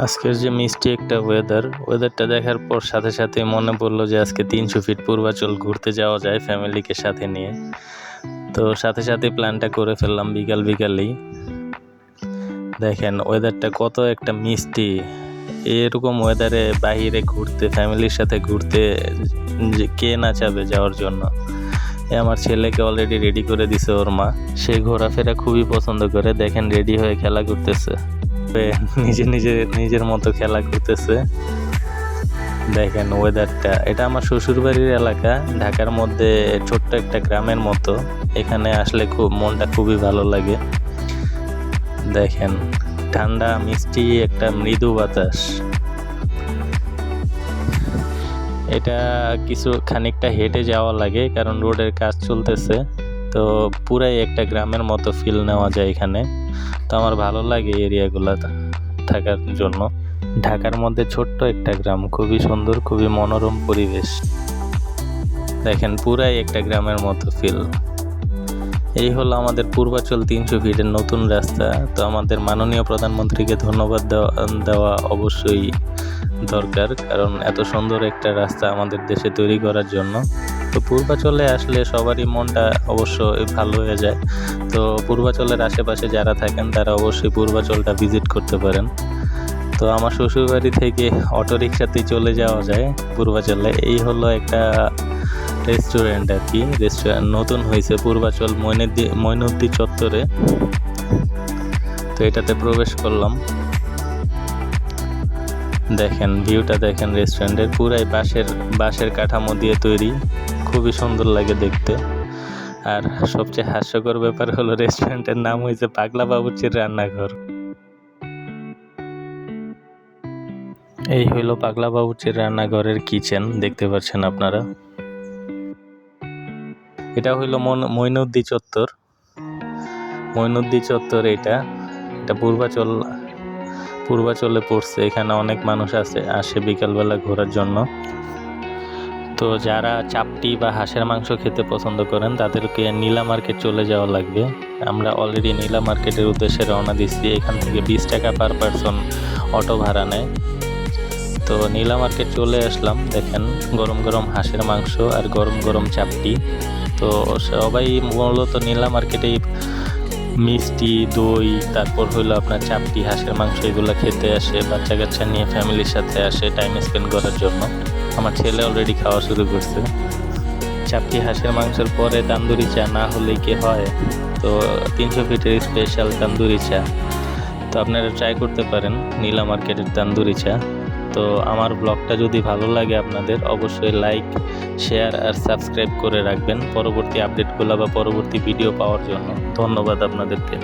আজকের যে মিষ্টি একটা ওয়েদারটা দেখার পর সাথে সাথে মনে পড়লো যে আজকে 300 ফিট পূর্বাচল ঘুরতে যাওয়া যায় ফ্যামিলিকে সাথে নিয়ে। তো সাথে সাথে প্ল্যানটা করে ফেললাম বিকালেই। দেখেন ওয়েদারটা কত একটা মিষ্টি। এরকম ওয়েদারে বাইরে ঘুরতে, ফ্যামিলির সাথে ঘুরতে কে না চাবে যাওয়ার জন্য। আমার ছেলেকে অলরেডি রেডি করে দিছে ওর মা। সে ঘোরাফেরা খুবই পছন্দ করে। দেখেন রেডি হয়ে খেলা করতেছে, নিজের মতো খেলা করতেছে। দেখেন ওয়েদারটা, এটা আমার শ্বশুরবাড়ির এলাকা, ঢাকার মধ্যে ছোট্ট একটা গ্রামের মতো। এখানে আসলে মনটা খুবই ভালো লাগে। দেখেন ঠান্ডা মিষ্টি একটা মৃদু বাতাস। এটা খানিকটা হেঁটে যাওয়া লাগে, কারণ রোডের কাজ চলতেছে। তো পুরাই একটা গ্রামের মতো ফিল নেওয়া যায় এখানে। তো আমার ভালো লাগে এরিয়াগুলো থাকার জন্য। ঢাকার মধ্যে ছোট্ট একটা গ্রাম, খুবই সুন্দর, খুবই মনোরম পরিবেশ। দেখেন পুরাই একটা গ্রামের মতো ফিল। এই হলো আমাদের পূর্বাচল 300 ফিটের নতুন রাস্তা। তো আমাদের মাননীয় প্রধানমন্ত্রীকে ধন্যবাদ দেওয়া অবশ্যই দরকার, কারণ এত সুন্দর একটা রাস্তা আমাদের দেশে তৈরি করার জন্য। তো পূর্বাচলে আসলে সবারই মনটা অবশ্যই ভালো হয়ে যায়। তো পূর্বাচলের আশেপাশে যারা থাকেন তারা অবশ্যই পূর্বাচলটা ভিজিট করতে পারেন। তো আমার শ্বশুরবাড়ি থেকে অটোরিকশাতেই চলে যাওয়া যায় পূর্বাচলে। এই হলো একটা রেস্টুরেন্ট আর কি, রেস্টুরেন্ট নতুন হয়েছে পূর্বাচল মইনুদ্দি চত্বরে। তো এটাতে প্রবেশ করলাম। দেখেন ভিউটা দেখেন রেস্টুরেন্টের, পুরাই বাঁশের কাঠামো দিয়ে তৈরি, খুবই সুন্দর লাগে দেখতে। আর সবচেয়ে হাস্যকর ব্যাপার হলো রেস্টুরেন্টের নাম হয়েছে পাগলা বাবুর্চির রান্নাঘর। এই হইল পাগলা বাবুর্চির রান্নাঘরের কিচেন, দেখতে পাচ্ছেন আপনারা। এটা হইল মইনুদ্দি চত্বর। এটা পূর্বাচলে পড়ছে। এখানে অনেক মানুষ আসে বিকালবেলা ঘোরার জন্য। তো যারা চাপটি বা হাঁসের মাংস খেতে পছন্দ করেন তাদেরকে নীলা মার্কেট চলে যাওয়া লাগবে। আমরা অলরেডি নীলা মার্কেটের উদ্দেশ্যে রওনা দিচ্ছি। এখান থেকে 20 টাকা পার পারসন অটো ভাড়া নেয়। তো নীলা মার্কেট চলে আসলাম। দেখেন গরম গরম হাঁসের মাংস আর গরম গরম চাপটি। তো সবাই মূলত নীলা মার্কেটেই মিষ্টি, দই, তারপর হইলো আপনার চাপটি, হাঁসের মাংস এগুলো খেতে আসে। বাচ্চা কাচ্চা নিয়ে ফ্যামিলির সাথে আসে টাইম স্পেন্ড করার জন্য। আমার ছেলে অলরেডি খাওয়া শুরু করছে। চাপটি হাঁসের মাংসের পরে তান্দুরি চা না হলে কি হয়। তো 300 ফিটের স্পেশাল তান্দুরি চা। তো আপনারা ট্রাই করতে পারেন নীলা মার্কেটের তান্দুরি চা। তো আমার ব্লগটা যদি ভালো লাগে আপনাদের, অবশ্যই লাইক, শেয়ার আর সাবস্ক্রাইব করে রাখবেন পরবর্তী আপডেটগুলো বা পরবর্তী ভিডিও পাওয়ার জন্য। ধন্যবাদ আপনাদেরকে।